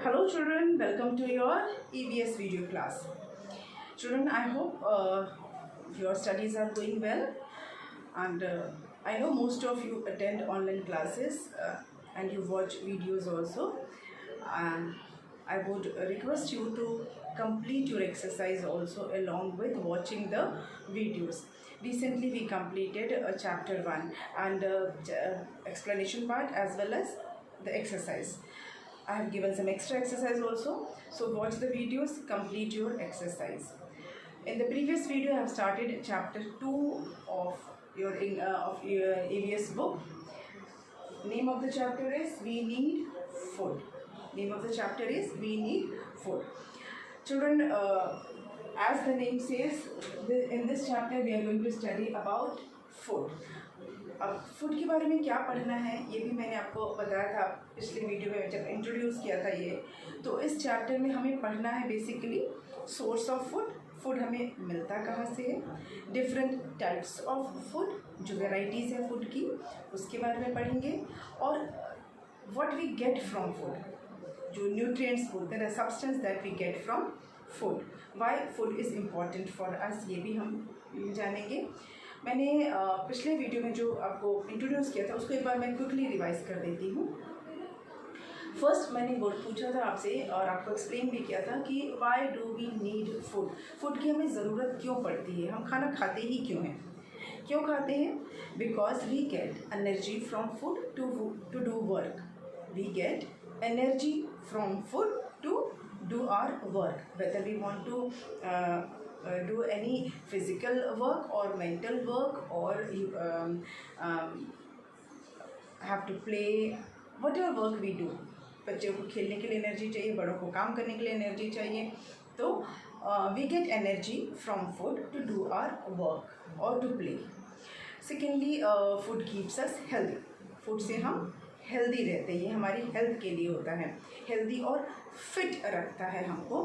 Hello children, welcome to your EVS video class. Children, I hope your studies are going well, and I know most of you attend online classes and you watch videos also, and I would request you to complete your exercise also along with watching the videos. Recently we completed chapter 1 and explanation part as well as the exercise. I have given some extra exercise also, so watch the videos, complete your exercise. In the previous video I have started chapter 2 of your AVS book. Name of the chapter is We Need Food. Name of the chapter is We Need Food. Children, as the name says, in this chapter we are going to study about food. अब food के बारे में क्या पढ़ना है ये भी मैंने आपको बताया था पिछले वीडियो में जब इंट्रोड्यूस किया था ये। तो इस चैप्टर में हमें पढ़ना है basically source of food, food हमें मिलता कहाँ से है, डिफरेंट टाइप्स ऑफ फूड, जो वेराइटीज़ है फूड की उसके बारे में पढ़ेंगे, और what we get from food, जो न्यूट्रिएंट्स बोलते हैं, substance that we get from food, why food is important for us, ये भी हम जानेंगे। मैंने पिछले वीडियो में जो आपको इंट्रोड्यूस किया था उसको एक बार मैं क्विकली रिवाइज कर देती हूँ। फर्स्ट मैंने पूछा था आपसे और आपको एक्सप्लेन भी किया था कि why do we need food, food की हमें ज़रूरत क्यों पड़ती है, हम खाना खाते ही क्यों खाते हैं, because we get energy from food to do work, we get energy from food to do our work, whether we want to do any physical work or mental work, or you have to play, whatever work we do. बच्चों को खेलने के लिए energy चाहिए, बड़ों को काम करने के लिए एनर्जी चाहिए, तो we get energy from food to do our work or to play. Secondly, food keeps us healthy. Food से हम हेल्दी रहते हैं, ये हमारी हेल्थ के लिए होता है, हेल्दी और फिट रखता है हमको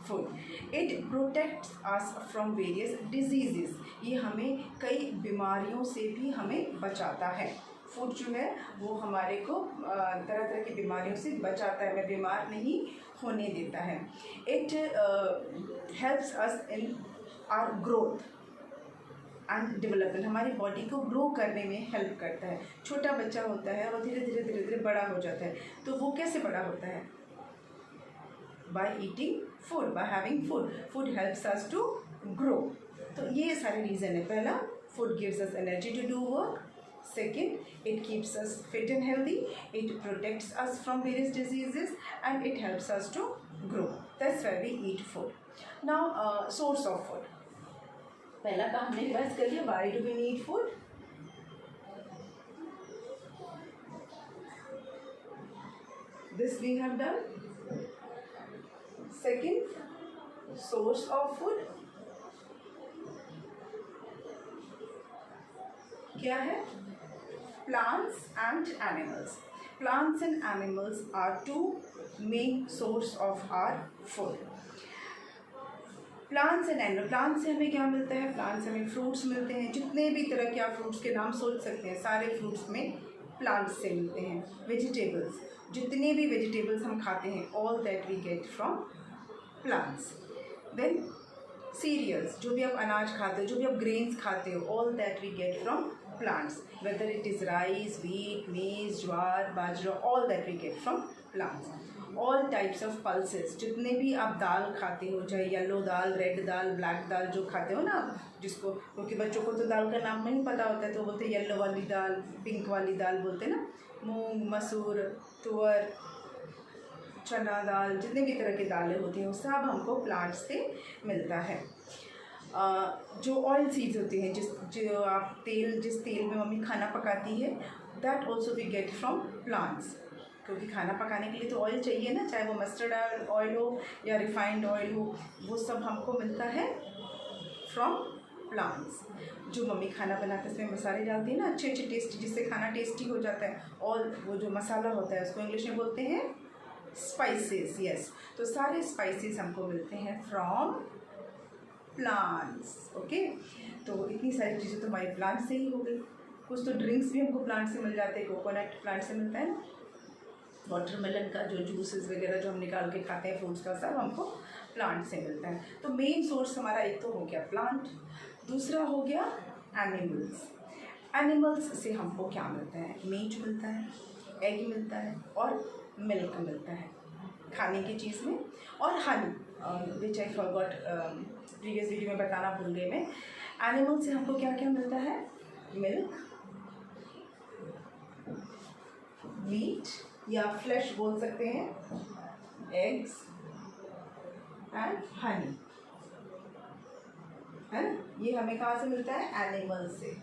food. It protects us from various disease, ये हमें कई बीमारियों से भी हमें बचाता है। फूड जो है वो हमारे को तरह तरह की बीमारियों से बचाता है, हमें बीमार नहीं होने देता है। It helps us in our growth and development, हमारी बॉडी को ग्रो करने में हेल्प करता है। छोटा बच्चा होता है और धीरे धीरे बड़ा हो जाता है, तो वो कैसे बड़ा होता है, by eating food, by having food, food helps us to grow. तो ये सारे रीज़न है। पहला, food gives us energy to do work. Second, it keeps us fit and healthy, it protects us from various diseases and it helps us to grow, that's why we eat food. Now source of food, पहला का हमने revise कर लिया, why do we need food, this we have done. Second, source of food क्या है, plants and animals. Plants and animals are two main source of our food. Plants and animal, plants से हमें क्या मिलता है, plants से हमें fruits मिलते हैं, जितने भी तरह के आप फ्रूट्स के नाम सोच सकते हैं सारे फ्रूट्स में प्लांट्स से मिलते हैं। वेजिटेबल्स, जितने भी वेजिटेबल्स हम खाते हैं, all that we get from plants. Then cereals, जो भी आप अनाज खाते हो, जो भी आप ग्रेन्स खाते हो, all that we get from plants, whether it is rice, wheat, maize, jowar, bajra, all that we get from plants. All types of pulses, जितने भी आप दाल खाते हो, चाहे yellow dal, red dal, black dal जो खाते हो ना, जिसको, क्योंकि बच्चों को तो दाल का नाम नहीं पता होता है तो बोलते हैं येलो वाली दाल, पिंक वाली दाल बोलते हैं ना, मूंग, मसूर, तुअर, चना दाल, जितने भी तरह की दालें होती हैं वो सब हमको प्लांट से मिलता है। जो ऑयल सीड्स होती हैं, जो आप जिस तेल में मम्मी खाना पकाती है, that also we get from plants, क्योंकि खाना पकाने के लिए तो ऑयल चाहिए ना, चाहे वो मस्टर्ड ऑयल हो या रिफाइंड ऑयल हो, वो सब हमको मिलता है फ्रॉम प्लांट्स। जो मम्मी खाना बनाते हैं उसमें मसाले डालती है ना, अच्छे अच्छे टेस्टी, जिससे खाना टेस्टी हो जाता है, और वो जो मसाला होता है उसको इंग्लिश में बोलते हैं स्पाइसेस। यस, तो सारे स्पाइसेस हमको मिलते हैं फ्रॉम प्लांट्स। ओके, तो इतनी सारी चीज़ें तो हमारे प्लांट से ही हो गई। कुछ तो ड्रिंक्स भी हमको प्लांट से मिल जाते हैं, कोकोनट प्लांट से मिलता है ना, वाटरमेलन का जो जूसेस वगैरह जो हम निकाल के खाते हैं फ्रूट्स का, सब हमको प्लांट से मिलता है। तो मेन सोर्स हमारा एक तो हो गया प्लांट, दूसरा हो गया एनिमल्स। एनिमल्स से हमको क्या मिलता है? मीट मिलता है, एग मिलता है और मिल्क मिलता है खाने की चीज़ में, और हनी विच आई फॉरगॉट प्रीवियस वीडियो में बताना भूल गई मैं। एनिमल से हमको क्या क्या मिलता है? मिल्क, मीट या फ्लैश बोल सकते हैं, एग्स एंड हनी, है ना? ये हमें कहाँ से मिलता है? एनिमल से।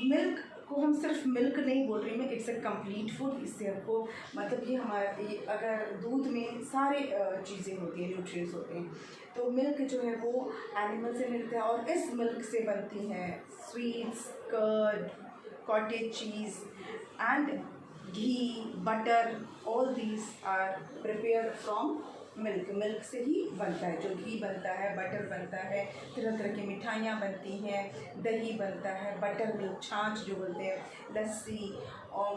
मिल्क को हम सिर्फ मिल्क नहीं बोल रही मैं, इट्स अ कंप्लीट फूड। इससे हमको मतलब कि हमारे अगर दूध में सारे चीज़ें होती हैं, न्यूट्रिएंट्स होते हैं, तो मिल्क जो है वो एनिमल से मिलता है। और इस मिल्क से बनती हैं sweets, curd, cottage cheese and ghee, butter, all these are prepared from milk. Milk से ही बनता है, जो घी बनता है, बटर बनता है, तरह तरह की मिठाइयाँ बनती हैं, दही बनता है, बटर मिल्क, छाछ जो बोलते हैं, लस्सी, और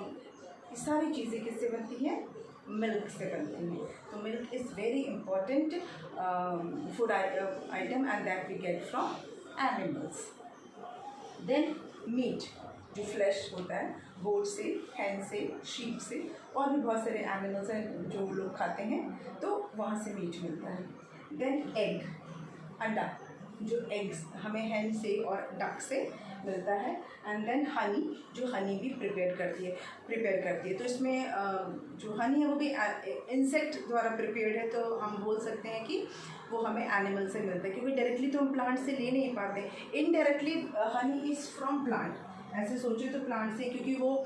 ये सारी चीज़ें किससे बनती हैं? मिल्क से बनती हैं। तो milk is very important food item and that we get from animals. Then meat, जो फ्लैश होता है, गोट से, हैन से, शीप से, और भी बहुत सारे एनिमल्स हैं जो लोग खाते हैं, तो वहाँ से मीट मिलता है। देन एग, अंडा, जो एग्स हमें हैन से और डक से मिलता है। एंड देन हनी, जो हनी भी प्रिपेयर करती है। तो इसमें जो हनी है वो भी इंसेक्ट द्वारा प्रिपेयर्ड है, तो हम बोल सकते हैं कि वो हमें एनिमल से मिलता है, क्योंकि डायरेक्टली तो हम प्लांट से ले नहीं पाते। Indirectly Honey is from plant, ऐसे सोचे तो प्लांट से, क्योंकि वो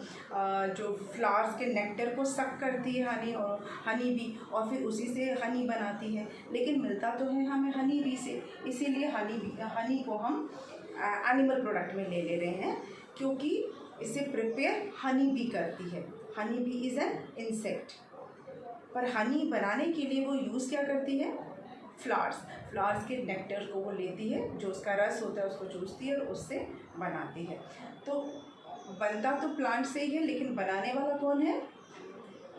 जो फ्लावर्स के नेक्टर को सक करती है हनी, और हनी भी, और फिर उसी से हनी बनाती है। लेकिन मिलता तो है हमें हनी बी से, इसीलिए हनी को हम एनिमल प्रोडक्ट में ले रहे हैं, क्योंकि इसे प्रिपेयर हनी बी करती है। Honey bee is an insect, पर हनी बनाने के लिए वो यूज़ क्या करती है? फ्लावर्स के नेक्टर को वो लेती है, जो उसका रस होता है उसको चूसती है और उससे बनाती है। तो बनता तो प्लांट से ही है, लेकिन बनाने वाला कौन है?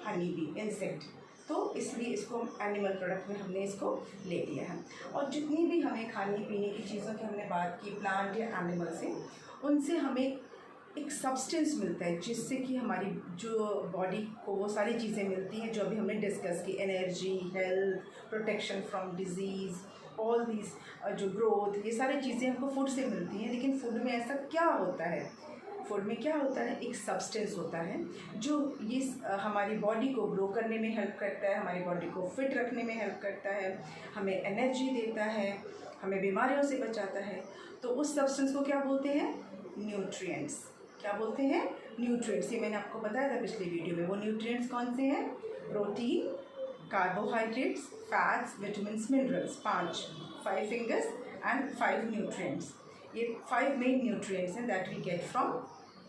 Honey bee, insect. तो इसलिए इसको एनिमल प्रोडक्ट में हमने इसको ले लिया है। और जितनी भी हमें खाने पीने की चीज़ों की हमने बात की प्लांट या एनिमल से, उनसे हमें एक सब्सटेंस मिलता है, जिससे कि हमारी जो बॉडी को वो सारी चीज़ें मिलती हैं जो अभी हमने डिस्कस की, energy, health, protection from disease, all these, जो ग्रोथ, ये सारी चीज़ें हमको फूड से मिलती हैं। लेकिन फूड में ऐसा क्या होता है? फूड में क्या होता है? एक सब्सटेंस होता है जो ये हमारी बॉडी को ग्रो करने में हेल्प करता है, हमारी बॉडी को फिट रखने में हेल्प करता है, हमें एनर्जी देता है, हमें बीमारियों से बचाता है। तो उस सब्सटेंस को क्या बोलते हैं? न्यूट्रिएंट्स। क्या बोलते हैं? न्यूट्रिएंट्स। ये मैंने आपको बताया था पिछले वीडियो में। वो न्यूट्रिएंट्स कौन से हैं? Protein, carbohydrates, fats, vitamins, minerals, 5 fingers and 5 nutrients. ये 5 मेन न्यूट्रिएंट्स हैं that we get from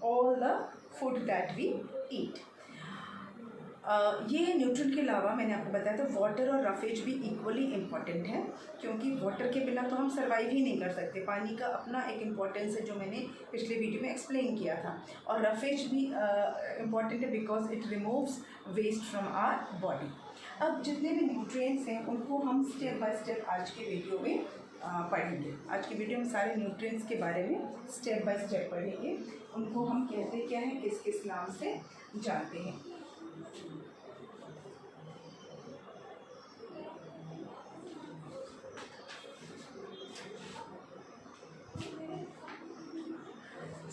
all the food that we eat. ये न्यूट्रिएंट के अलावा मैंने आपको बताया था वाटर और रफेज भी इक्वली इम्पॉर्टेंट है, क्योंकि वाटर के बिना तो हम सर्वाइव ही नहीं कर सकते। पानी का अपना एक इम्पॉर्टेंस है जो मैंने पिछले वीडियो में एक्सप्लेन किया था। और रफेज भी इम्पॉर्टेंट है because it removes waste from our body. अब जितने भी न्यूट्रिएंट्स हैं उनको हम स्टेप बाय स्टेप आज के वीडियो में पढ़ेंगे। आज की वीडियो में सारे न्यूट्रिएंट्स के बारे में स्टेप बाय स्टेप पढ़ेंगे। उनको हम कहते क्या हैं, किस किस नाम से जानते हैं।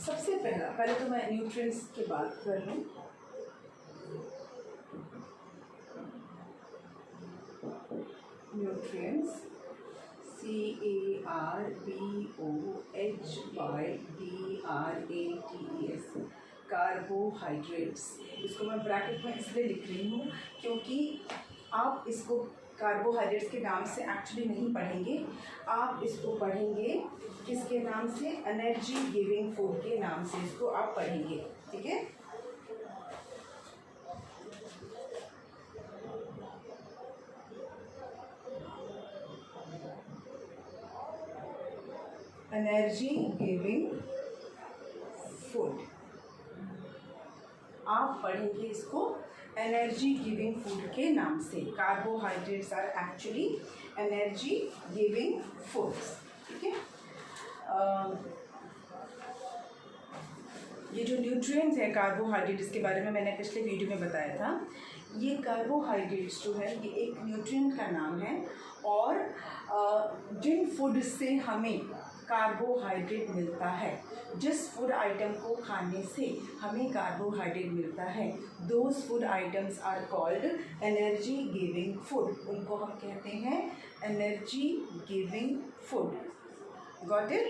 सबसे पहले तो मैं न्यूट्रिएंट्स की बात कर लूँ। Nutrients CARBOHYDRATES, carbohydrates. इसको मैं ब्रैकेट में इसलिए लिख रही हूँ क्योंकि आप इसको कार्बोहाइड्रेट्स के नाम से एक्चुअली नहीं पढ़ेंगे, आप इसको पढ़ेंगे किसके नाम से? एनर्जी गिविंग फूड के नाम से इसको आप पढ़ेंगे, ठीक है? Energy giving food. आप पढ़ेंगे इसको एनर्जी गिविंग फूड के नाम से। Carbohydrates are actually energy giving foods, ठीक है। ये जो न्यूट्रिएंट्स है कार्बोहाइड्रेट, इसके बारे में मैंने पिछले वीडियो में बताया था। ये कार्बोहाइड्रेट्स जो है ये एक न्यूट्रिएंट का नाम है, और जिन फूड से हमें कार्बोहाइड्रेट मिलता है, जिस फूड आइटम को खाने से हमें कार्बोहाइड्रेट मिलता है, those food items are called energy giving food. उनको हम कहते हैं energy giving food. Got it?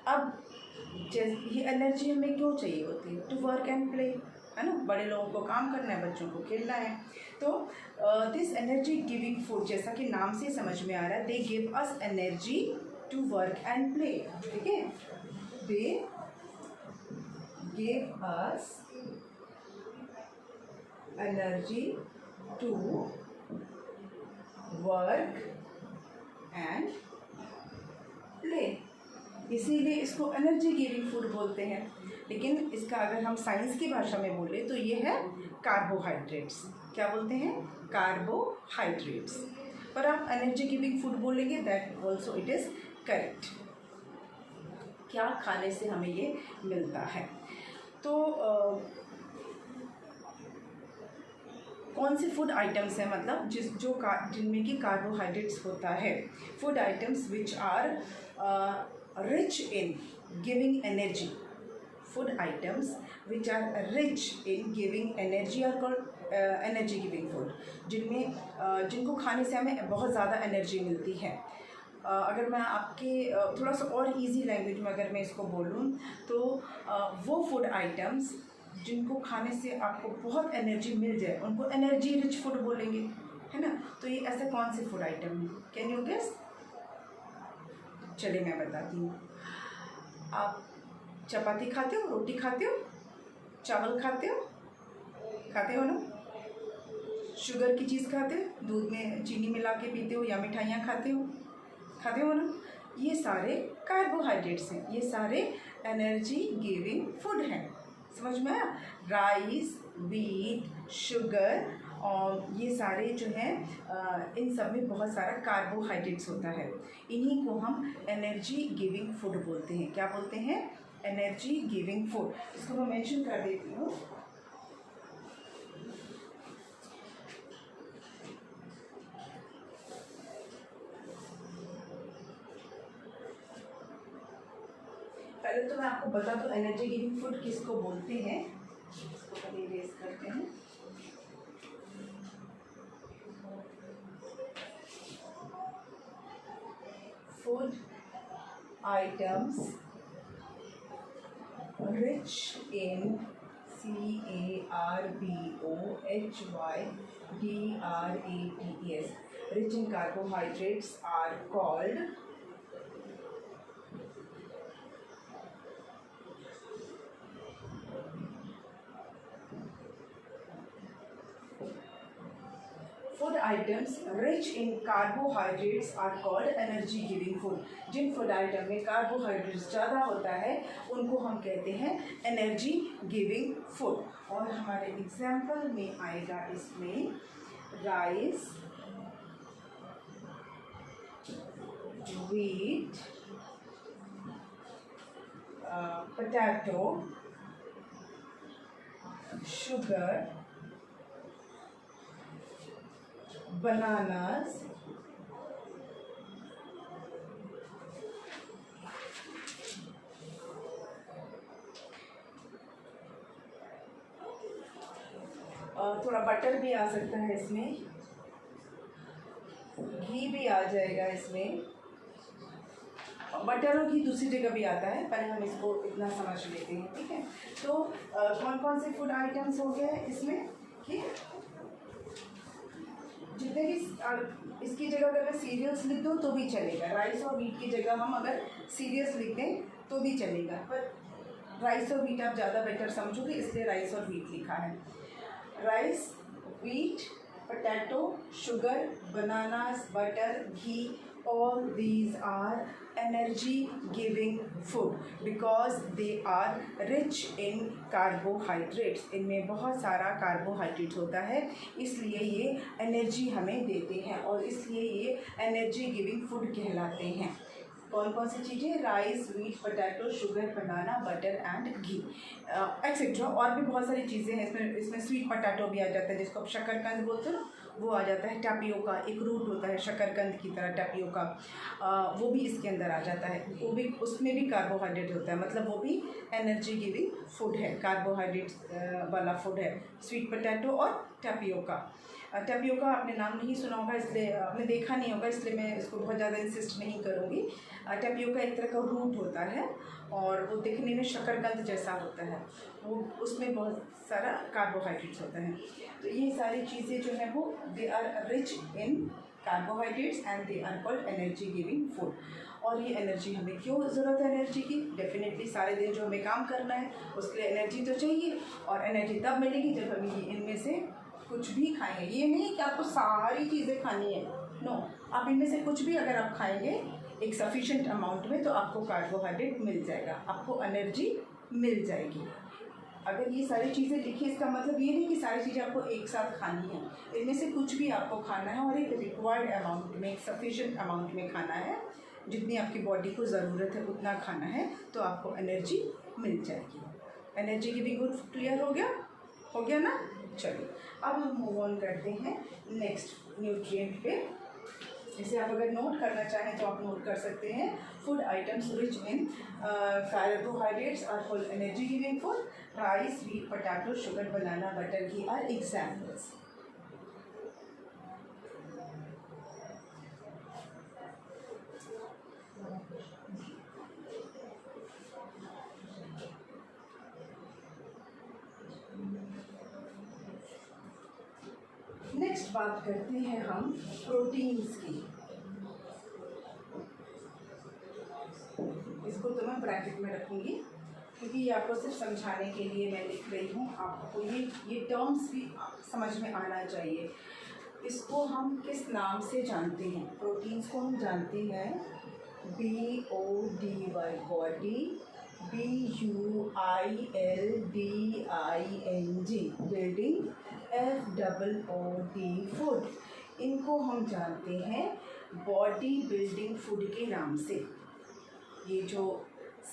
अब ये एनर्जी हमें क्यों चाहिए होती है? टू वर्क एंड प्ले, है ना। बड़े लोगों को काम करना है, बच्चों को खेलना है। तो दिस एनर्जी गिविंग फूड, जैसा कि नाम से समझ में आ रहा है, they give us energy to work and play, ठीक है। They give us energy to work and play, इसीलिए इसको एनर्जी गिविंग फूड बोलते हैं। लेकिन इसका अगर हम साइंस की भाषा में बोले तो ये है कार्बोहाइड्रेट्स। क्या बोलते हैं? कार्बोहाइड्रेट्स। पर आप एनर्जी गिविंग फूड बोलेंगे, that also it is correct. क्या खाने से हमें ये मिलता है? तो कौन से फूड आइटम्स हैं, मतलब जिनमें कि कार्बोहाइड्रेट्स होता है। Food items which are rich in giving energy. Food items which are rich in giving energy are called energy giving food. जिनको खाने से हमें बहुत ज़्यादा एनर्जी मिलती है। अगर मैं आपके थोड़ा सा और इजी लैंग्वेज में अगर मैं इसको बोलूँ तो वो फूड आइटम्स जिनको खाने से आपको बहुत एनर्जी मिल जाए, उनको एनर्जी रिच फूड बोलेंगे, है ना। तो ये ऐसे कौन से फूड आइटम हैं? Can you guess? चलिए मैं बताती हूँ। आप चपाती खाते हो, रोटी खाते हो, चावल खाते हो ना, शुगर की चीज़ खाते हो, दूध में चीनी मिला के पीते हो, या मिठाइयाँ खाते हो ना। ये सारे कार्बोहाइड्रेट्स हैं, ये सारे एनर्जी गिविंग फूड हैं। समझ में आया? राइस, व्हीट, शुगर, और ये सारे जो हैं इन सब में बहुत सारा कार्बोहाइड्रेट्स होता है। इन्हीं को हम एनर्जी गिविंग फूड बोलते हैं। क्या बोलते हैं? Energy giving food. इसको मैं मेंशन कर देती हूँ। पहले तो मैं आपको बता दूँ एनर्जी गिविंग फूड किसको बोलते हैं। इसको पहले इरेज करते हैं। Food items rich in carbohydrates, rich in carbohydrates are called food items rich in carbohydrates are called energy giving food. जिन फूड आइटम में कार्बोहाइड्रेट्स ज़्यादा होता है उनको हम कहते हैं एनर्जी गिविंग फूड। और हमारे एग्जाम्पल में आएगा इसमें rice, wheat, potato, sugar, bananas, थोड़ा बटर भी आ सकता है इसमें, घी भी आ जाएगा इसमें। बटर और घी दूसरी जगह भी आता है, पहले हम इसको इतना समझ लेते हैं, ठीक है। तो कौन कौन से फूड आइटम्स हो गए इसमें कि जितने भी इसकी जगह अगर मैं सीरियल्स लिख दूँ तो भी चलेगा। राइस और व्हीट की जगह हम अगर सीरियल्स लिख दें तो भी चलेगा, पर राइस और व्हीट आप ज़्यादा बेटर समझोगे इसलिए राइस और व्हीट लिखा है। Rice, wheat, potato, sugar, bananas, butter, ghee, all these are energy giving food because they are rich in carbohydrates. इनमें बहुत सारा कार्बोहाइड्रेट होता है, इसलिए ये एनर्जी हमें देते हैं और इसलिए ये एनर्जी गिविंग फूड कहलाते हैं। कौन कौन सी चीज़ें? Rice, wheat, potato, sugar, banana, butter and ghee etcetera. और भी बहुत सारी चीज़ें हैं इसमें स्वीट पोटैटो भी आ जाता है, जिसको आप शकरकंद बोलते हो ना, वो आ जाता है। टैपियोका एक रूट होता है शकरकंद की तरह, टैपियोका वो भी इसके अंदर आ जाता है। वो भी, उसमें भी कार्बोहाइड्रेट होता है, मतलब वो भी एनर्जी गिविंग फूड है, कार्बोहाइड्रेट वाला फूड है स्वीट पोटैटो और टैपियोका। टैपियोका आपने नाम नहीं सुना होगा, इसलिए आपने देखा नहीं होगा, इसलिए मैं इसको बहुत ज़्यादा इंसिस्ट नहीं करूँगी। टैपियोका एक तरह का रूट होता है और वो दिखने में शकरकंद जैसा होता है, वो उसमें बहुत सारा कार्बोहाइड्रेट्स होता है। तो ये सारी चीज़ें जो है वो they are rich in carbohydrates and they are called energy giving food. और ये एनर्जी हमें क्यों ज़रूरत है एनर्जी की? डेफिनेटली सारे दिन जो हमें काम करना है उसके लिए एनर्जी तो चाहिए, और एनर्जी तब मिलेगी जब हम इनमें से कुछ भी खाएंगे। ये नहीं कि आपको सारी चीज़ें खानी है, नो, आप इनमें से कुछ भी अगर आप खाएंगे एक सफिशेंट अमाउंट में तो आपको कार्बोहाइड्रेट मिल जाएगा, आपको एनर्जी मिल जाएगी। अगर ये सारी चीज़ें लिखी, इसका मतलब ये नहीं कि सारी चीज़ें आपको एक साथ खानी है, इनमें से कुछ भी आपको खाना है और एक रिक्वायर्ड अमाउंट में, एक सफिशेंट अमाउंट में खाना है, जितनी आपकी बॉडी को ज़रूरत है उतना खाना है, तो आपको एनर्जी मिल जाएगी। एनर्जी की भी गुड क्लियर हो गया ना? चलिए अब हम मूव ऑन करते हैं नेक्स्ट न्यूट्रिएंट पे। इसे आप अगर नोट करना चाहें तो आप नोट कर सकते हैं। Food items rich in carbohydrates are for energy giving food. Rice, wheat, potato, sugar, banana, butter, ghee are examples. Next बात करते हैं हम प्रोटीन्स की। इसको तो मैं ब्रैकेट में रखूँगी क्योंकि ये आपको सिर्फ समझाने के लिए मैं लिख रही हूँ, आपको ये टर्म्स भी समझ में आना चाहिए। इसको हम किस नाम से जानते हैं? प्रोटीन्स को हम जानते हैं BODY, body, BUILDING, building, FOOD, food. इनको हम जानते हैं बॉडी बिल्डिंग फूड के नाम से। ये जो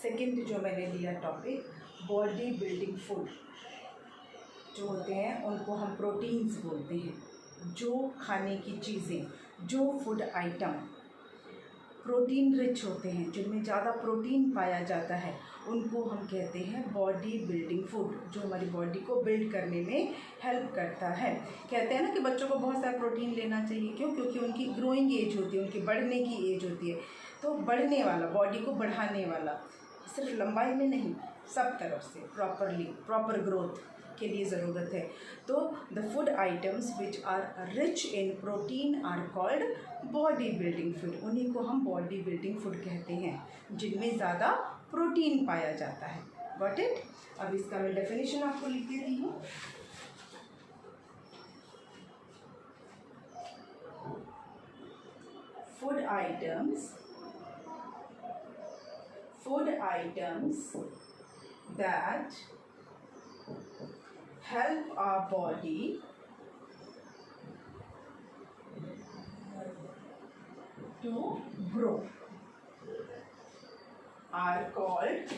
सेकंड जो मैंने लिया टॉपिक, बॉडी बिल्डिंग फूड जो होते हैं उनको हम प्रोटीन्स बोलते हैं। जो खाने की चीज़ें, जो फूड आइटम प्रोटीन रिच होते हैं, जिनमें ज़्यादा प्रोटीन पाया जाता है, उनको हम कहते हैं बॉडी बिल्डिंग फूड, जो हमारी बॉडी को बिल्ड करने में हेल्प करता है। कहते हैं ना कि बच्चों को बहुत सारा प्रोटीन लेना चाहिए, क्यों? क्योंकि उनकी ग्रोइंग एज होती है, उनकी बढ़ने की एज होती है। तो बढ़ने वाला, बॉडी को बढ़ाने वाला, सिर्फ लंबाई में नहीं, सब तरफ से प्रॉपर ग्रोथ के लिए ज़रूरत है। तो the food items which are rich in protein are called body building food. उन्हीं को हम बॉडी बिल्डिंग फूड कहते हैं, जिनमें ज़्यादा प्रोटीन पाया जाता है। Got it? अब इसका मैं डेफिनेशन आपको लिख देती हूँ। food items that help our body to grow are called,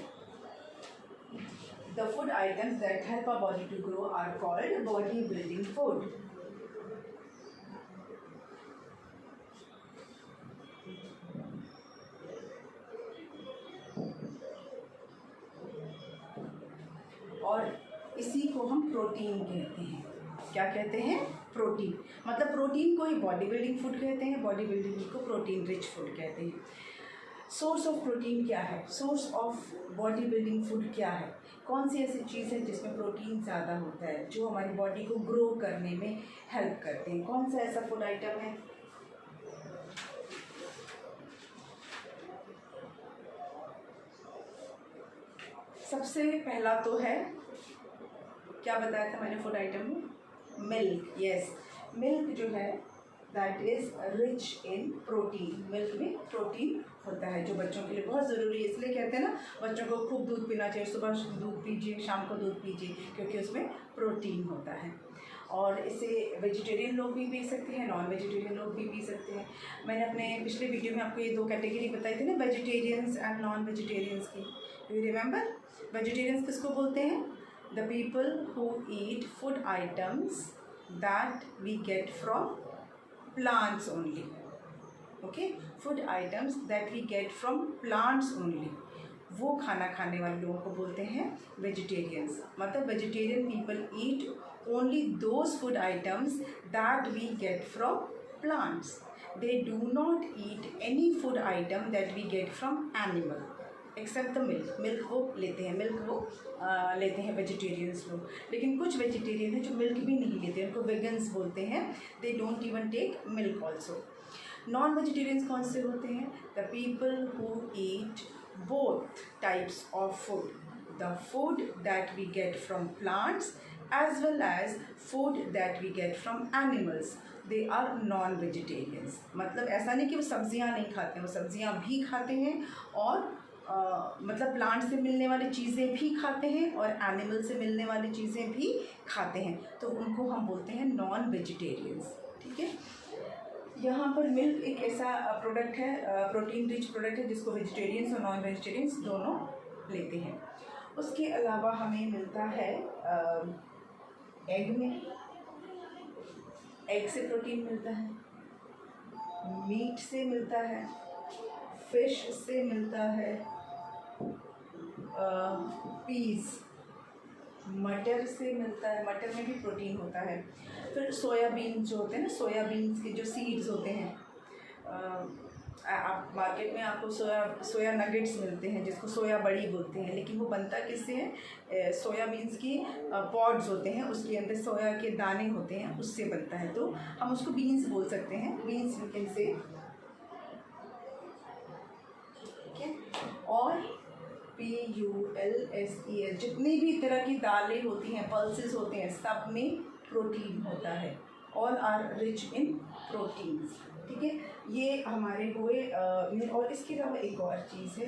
the food items that help our body to grow are called body building food. और इसी को हम प्रोटीन कहते हैं। क्या कहते हैं? प्रोटीन। मतलब प्रोटीन को ही बॉडी बिल्डिंग फूड कहते हैं, बॉडी बिल्डिंग को प्रोटीन रिच फूड कहते हैं। सोर्स ऑफ प्रोटीन क्या है? Source of body building food क्या है? कौन सी ऐसी चीज़ है जिसमें प्रोटीन ज़्यादा होता है, जो हमारी बॉडी को ग्रो करने में हेल्प करते हैं? कौन सा ऐसा फूड आइटम है? सबसे पहला तो है, क्या बताया था मैंने फूड आइटम में? मिल्क। यस, मिल्क जो है that is rich in protein. Milk में प्रोटीन होता है जो बच्चों के लिए बहुत ज़रूरी है। इसलिए कहते हैं ना बच्चों को खूब दूध पीना चाहिए, सुबह दूध पीजिए, शाम को दूध पीजिए, क्योंकि उसमें प्रोटीन होता है। और इसे वेजिटेरियन लोग भी पी सकते हैं, नॉन वेजिटेरियन लोग भी पी सकते हैं। मैंने अपने पिछले वीडियो में आपको ये 2 कैटेगरी बताई थी ना, वेजिटेरियंस एंड नॉन वेजिटेरियंस की। You remember? वेजिटेरियंस किसको बोलते हैं? The people who eat food items that we get from plants only. Okay, food items that we get from plants only, वो खाना खाने वाले लोगों को बोलते हैं वेजिटेरियंस। मतलब vegetarian people eat only those food items that we get from plants. They do not eat any food item that we get from animal except the milk. Milk वो लेते हैं, मिल्क वो लेते हैं वेजिटेरियंस लोग। लेकिन कुछ वेजिटेरियन हैं जो मिल्क भी नहीं लेते, उनको वेगन्स बोलते हैं। They don't even take milk also. Non vegetarians कौन से होते हैं? The people who eat both types of food, the food that we get from plants as well as food that we get from animals. They are non-vegetarians. मतलब ऐसा नहीं कि वो सब्जियां नहीं खाते हैं, वो सब्जियां भी खाते हैं और मतलब प्लांट से मिलने वाली चीज़ें भी खाते हैं और एनिमल से मिलने वाली चीज़ें भी खाते हैं, तो उनको हम बोलते हैं नॉन वेजिटेरियंस। ठीक है, यहाँ पर मिल्क एक ऐसा प्रोडक्ट है, प्रोटीन रिच प्रोडक्ट है, जिसको वेजिटेरियंस और नॉन वेजिटेरियंस दोनों लेते हैं। उसके अलावा हमें मिलता है एग में, एग से प्रोटीन मिलता है, मीट से मिलता है, फिश से मिलता है, पीज़, मटर से मिलता है, मटर में भी प्रोटीन होता है। फिर सोयाबीन जो होते हैं ना, सोयाबीन के जो सीड्स होते हैं, आप मार्केट में आपको सोया नगेट्स मिलते हैं, जिसको सोया बड़ी बोलते हैं, लेकिन वो बनता किससे है? सोयाबीन्स की पॉड्स होते हैं, उसके अंदर सोया के दाने होते हैं, उससे बनता है, तो हम उसको बीन्स बोल सकते हैं। Beans you can say. ठीक है, और PULSES जितनी भी तरह की दालें होती हैं, पल्सेस होते हैं, सब में प्रोटीन होता है। All are rich in proteins. ठीक है, ये हमारे हुए। और इसके अलावा एक और चीज़ है,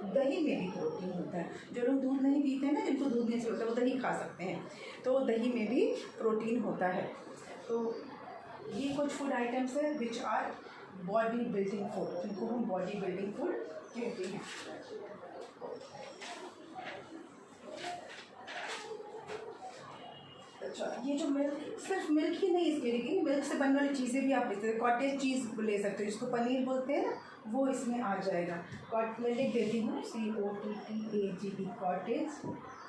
दही में भी प्रोटीन होता है। जो लोग दूध नहीं पीते हैं ना, जिनको दूध नहीं चलता, वो दही खा सकते हैं, तो दही में भी प्रोटीन होता है। तो ये कुछ फूड आइटम्स है which our body building food, जिनको हम बॉडी बिल्डिंग फूड कहते हैं। अच्छा, ये जो मिल्क, सिर्फ मिल्क ही नहीं इसमें, लेकिन मिल्क से बनने वाली चीज़ें भी आप ले सकते हैं। कॉटेज चीज़ ले सकते हो, जिसको पनीर बोलते हैं ना, वो इसमें आ जाएगा। मैं लिख देती हूँ, COTTAGE, कॉटेज,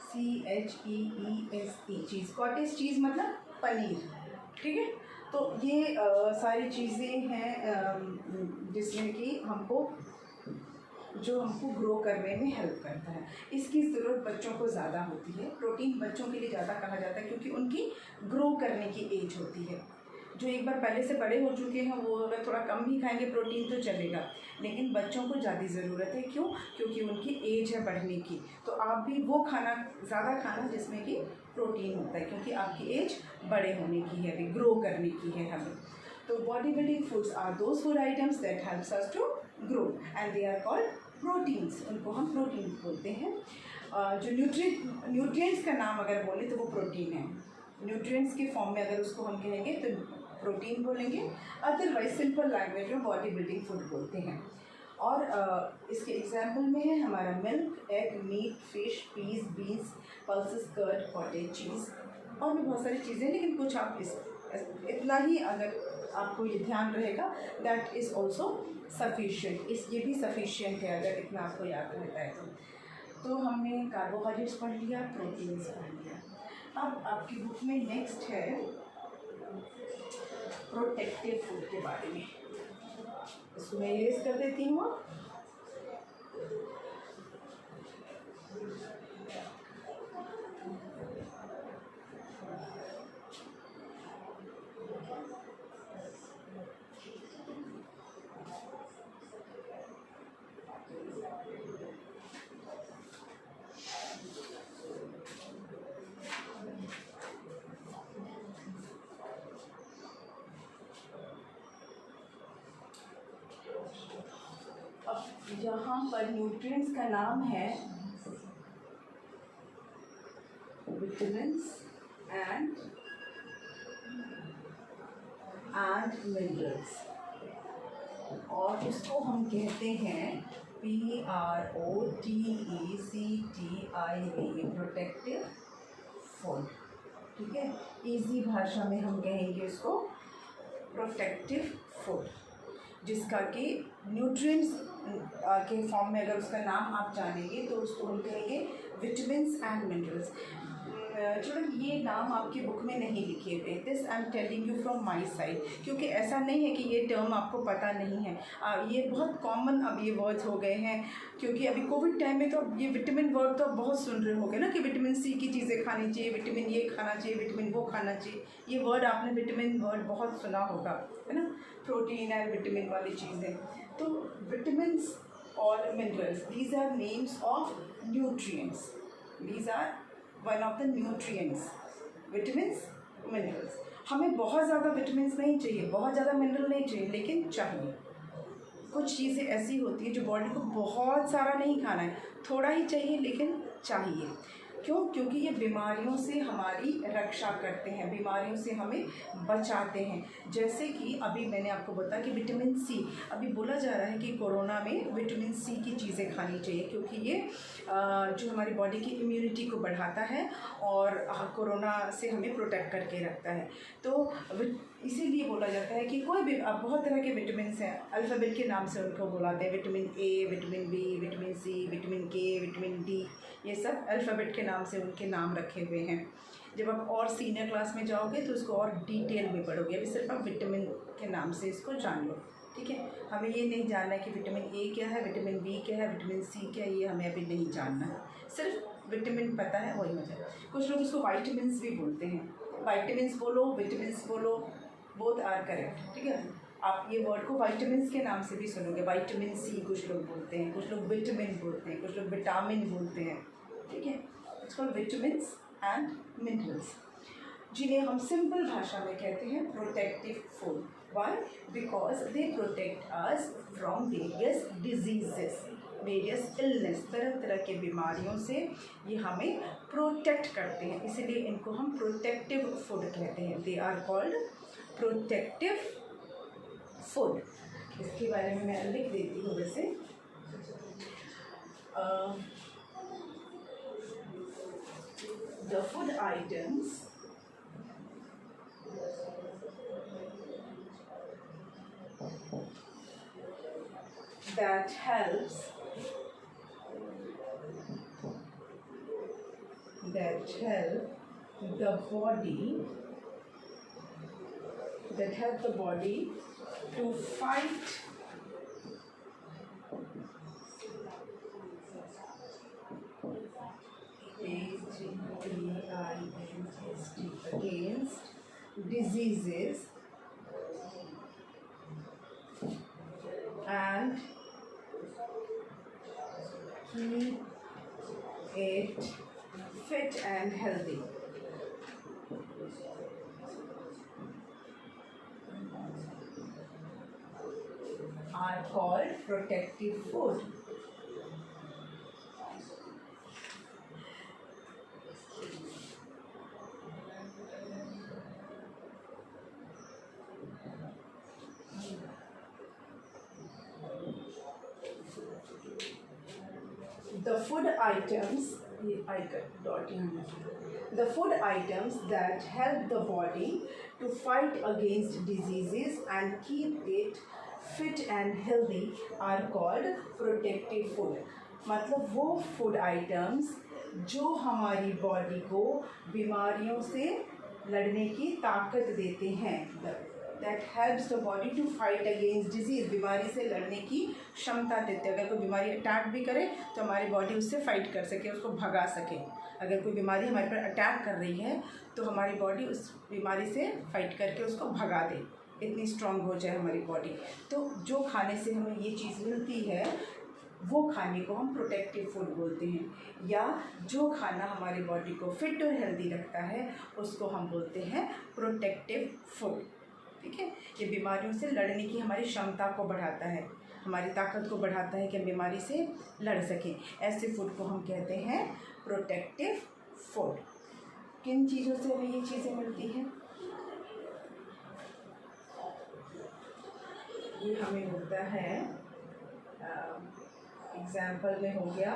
CHEESE, चीज़। कॉटेज चीज़ मतलब पनीर। ठीक है, तो ये सारी चीज़ें हैं जिसमें कि हमको ग्रो करने में हेल्प करता है। इसकी ज़रूरत बच्चों को ज़्यादा होती है। प्रोटीन बच्चों के लिए ज़्यादा कहा जाता है, क्योंकि उनकी ग्रो करने की एज होती है। जो एक बार पहले से बड़े हो चुके हैं, वो अगर थोड़ा कम भी खाएंगे प्रोटीन तो चलेगा, लेकिन बच्चों को ज़्यादा ज़रूरत है। क्यों? क्योंकि उनकी एज है बढ़ने की। तो आप भी वो खाना ज़्यादा खाना जिसमें कि प्रोटीन होता है, क्योंकि आपकी एज बड़े होने की है, अभी ग्रो करने की है हमें। तो body building foods are those food items that helps us to grow and they are called proteins. उनको हम प्रोटीन बोलते हैं। जो न्यूट्रिएंट्स का नाम अगर बोले तो वो प्रोटीन है। न्यूट्रिएंट्स के फॉर्म में अगर उसको हम कहेंगे तो प्रोटीन बोलेंगे, अदरवाइज सिंपल लैंग्वेज में बॉडी बिल्डिंग फूड बोलते हैं। और इसके एग्जाम्पल में है हमारा milk, egg, meat, fish, peas, beans, pulses, curd, cottage cheese, और भी बहुत सारी चीज़ें, लेकिन कुछ आप इतना ही अगर आपको ये ध्यान रहेगा, दैट इज़ ऑल्सो सफिशिएंट। ये भी सफिशिएंट है अगर इतना आपको याद रहता है तो हमने कार्बोहाइड्रेट्स पढ़ लिया, प्रोटीन्स पढ़ लिया। अब आपकी बुक में नेक्स्ट है प्रोटेक्टिव फूड के बारे में। इसको मैं इरेज कर देती हूँ। यहाँ पर न्यूट्रिएंट्स का नाम है विटामिन्स एंड मिनरल्स, और इसको हम कहते हैं PROTECTIVA, प्रोटेक्टिव फूड। ठीक है, इजी भाषा में हम कहेंगे इसको प्रोटेक्टिव फूड, जिसका कि न्यूट्रिएंट्स के फॉर्म में अगर उसका नाम आप जानेंगे तो उसको हम कहेंगे विटामिन्स एंड मिनरल्स। चिल्ड्रन, ये नाम आपकी बुक में नहीं लिखे हुए, this I am telling you from my side, क्योंकि ऐसा नहीं है कि ये टर्म आपको पता नहीं है। ये बहुत कॉमन अब ये वर्ड्स हो गए हैं, क्योंकि अभी कोविड टाइम में तो अब ये विटामिन वर्ड तो आप बहुत सुन रहे होगे ना, कि विटामिन सी की चीज़ें खानी चाहिए, विटामिन ये खाना चाहिए, विटामिन वो खाना चाहिए। ये वर्ड आपने विटामिन वर्ड बहुत सुना होगा, है ना, प्रोटीन एंड विटामिन वाली चीज़ें। तो विटामिन्स और minerals, these are names of nutrients, these are one of the nutrients, vitamins, minerals. हमें बहुत ज़्यादा विटामिन्स नहीं चाहिए, बहुत ज़्यादा मिनरल नहीं चाहिए, लेकिन चाहिए। कुछ चीज़ें ऐसी होती है जो बॉडी को बहुत सारा नहीं खाना है, थोड़ा ही चाहिए, लेकिन चाहिए। क्यों? क्योंकि ये बीमारियों से हमारी रक्षा करते हैं, बीमारियों से हमें बचाते हैं। जैसे कि अभी मैंने आपको बताया कि विटामिन सी, अभी बोला जा रहा है कि कोरोना में विटामिन सी की चीज़ें खानी चाहिए, क्योंकि ये जो हमारी बॉडी की इम्यूनिटी को बढ़ाता है और कोरोना से हमें प्रोटेक्ट करके रखता है। तो इसीलिए बोला जाता है कि कोई भी, अब बहुत तरह के विटामिन हैं, अल्फ़ाबेट के नाम से उनको बुलाते हैं, vitamin A, vitamin B, vitamin C, vitamin K, vitamin D, ये सब अल्फ़ाबेट के नाम से उनके नाम रखे हुए हैं। जब आप और सीनियर क्लास में जाओगे तो इसको और डिटेल में पढ़ोगे, अभी सिर्फ आप विटामिन के नाम से इसको जान लो। ठीक है, हमें ये नहीं जानना है कि विटामिन ए क्या है, विटामिन बी क्या है, विटामिन सी क्या है, ये हमें अभी नहीं जानना है, सिर्फ विटामिन पता है वही मजा। कुछ लोग इसको वाइटामिन्स भी बोलते हैं, वाइटामिन्स बोलो, विटामिन्स बोलो, बोथ आर करेक्ट। ठीक है, आप ये वर्ड को वाइटामिन्स के नाम से भी सुनोगे, वाइटामिन सी कुछ लोग बोलते हैं, कुछ लोग विटामिन बोलते हैं, कुछ लोग विटामिन बोलते हैं। ठीक है, it's called vitamins and minerals, जिन्हें हम सिंपल भाषा में कहते हैं protective food. Why? Because they protect us from various diseases, various illness, तरह तरह के बीमारियों से ये हमें प्रोटेक्ट करते हैं, इसलिए इनको हम प्रोटेक्टिव फूड कहते हैं। They are called protective food. इसके बारे में मैं लिख देती हूँ वैसे। The food items that help the body to fight against diseases and keep it fit and healthy. Are called protective food. The food items, the food items that help the body to fight against diseases and keep it fit and healthy are called protective food. मतलब वो food items जो हमारी body को बीमारियों से लड़ने की ताकत देते हैं, that helps the body to fight against disease, बीमारी से लड़ने की क्षमता देते हैं। अगर कोई बीमारी अटैक भी करे तो हमारी बॉडी उससे फाइट कर सके, उसको भगा सके। अगर कोई बीमारी हमारे पर अटैक कर रही है तो हमारी बॉडी उस बीमारी से फाइट करके उसको भगा दे, इतनी स्ट्रांग हो जाए हमारी बॉडी। तो जो खाने से हमें ये चीज़ मिलती है वो खाने को हम प्रोटेक्टिव फूड बोलते हैं, या जो खाना हमारी बॉडी को फिट और हेल्दी रखता है उसको हम बोलते हैं प्रोटेक्टिव फूड। ठीक है, ये बीमारियों से लड़ने की हमारी क्षमता को बढ़ाता है। हमारी ताकत को बढ़ाता है कि हम बीमारी से लड़ सकें। ऐसे फूड को हम कहते हैं प्रोटेक्टिव फूड। किन चीज़ों से हमें ये चीज़ें मिलती हैं? ये हमें मिलता है, एग्जाम्पल में हो गया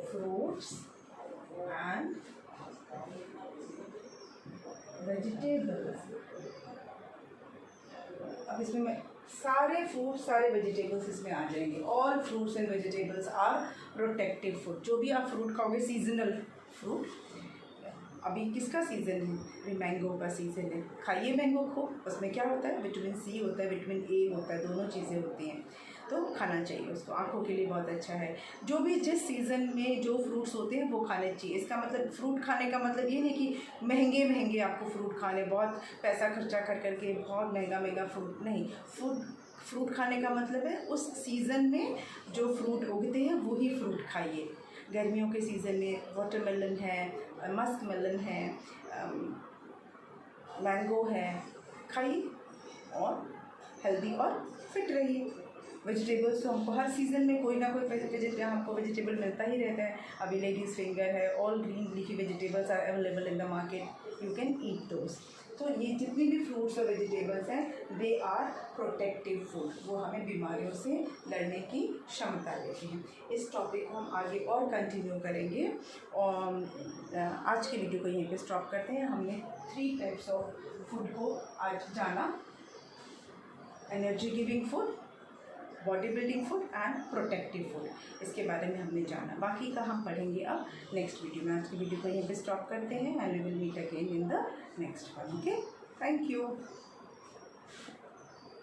फ्रूट्स एंड वेजिटेबल्स। अब इसमें मैं सारे फ्रूट्स सारे वेजिटेबल्स इसमें आ जाएंगे। All fruits and vegetables are protective food. जो भी आप फ्रूट खाओगे, सीजनल फ्रूट, अभी किसका सीज़न है? अभी मैंगो का सीज़न है, खाइए मैंगो को। उसमें क्या होता है? विटामिन सी होता है, विटामिन ए होता है, दोनों चीज़ें होती हैं, तो खाना चाहिए उसको, आँखों के लिए बहुत अच्छा है। जो भी जिस सीज़न में जो फ्रूट्स होते हैं वो खाने चाहिए। इसका मतलब फ्रूट खाने का मतलब ये नहीं कि महंगे महंगे आपको फ्रूट खाने, बहुत पैसा खर्चा कर करके बहुत महंगा महंगा फ्रूट नहीं। फ्रूट खाने का मतलब है उस सीज़न में जो फ्रूट उगते हैं वही फ्रूट खाइए। गर्मियों के सीज़न में वाटरमेलन है, मस्क मेलन है, मैंगो है, खाइए और हेल्दी और फिट रहिए। वेजिटेबल्स तो हमको हर सीज़न में कोई ना कोई हमको वेजिटेबल मिलता ही रहता है। अभी लेडीज़ फिंगर है, all green leafy vegetables are available in the market, you can eat those. तो ये जितनी भी फ्रूट्स और वेजिटेबल्स हैं दे आर प्रोटेक्टिव फूड। वो हमें बीमारियों से लड़ने की क्षमता देते हैं। इस टॉपिक को हम आगे और कंटिन्यू करेंगे और आज की वीडियो को यहीं पे स्टॉप करते हैं। हमने 3 टाइप्स ऑफ फूड को आज जाना, energy giving food, body building food and protective food, इसके बारे में हमने जाना। बाकी का हम पढ़ेंगे अब नेक्स्ट वीडियो में। आज की वीडियो को यहीं पे स्टॉप करते हैं and we will meet again in the next one. Okay, thank you.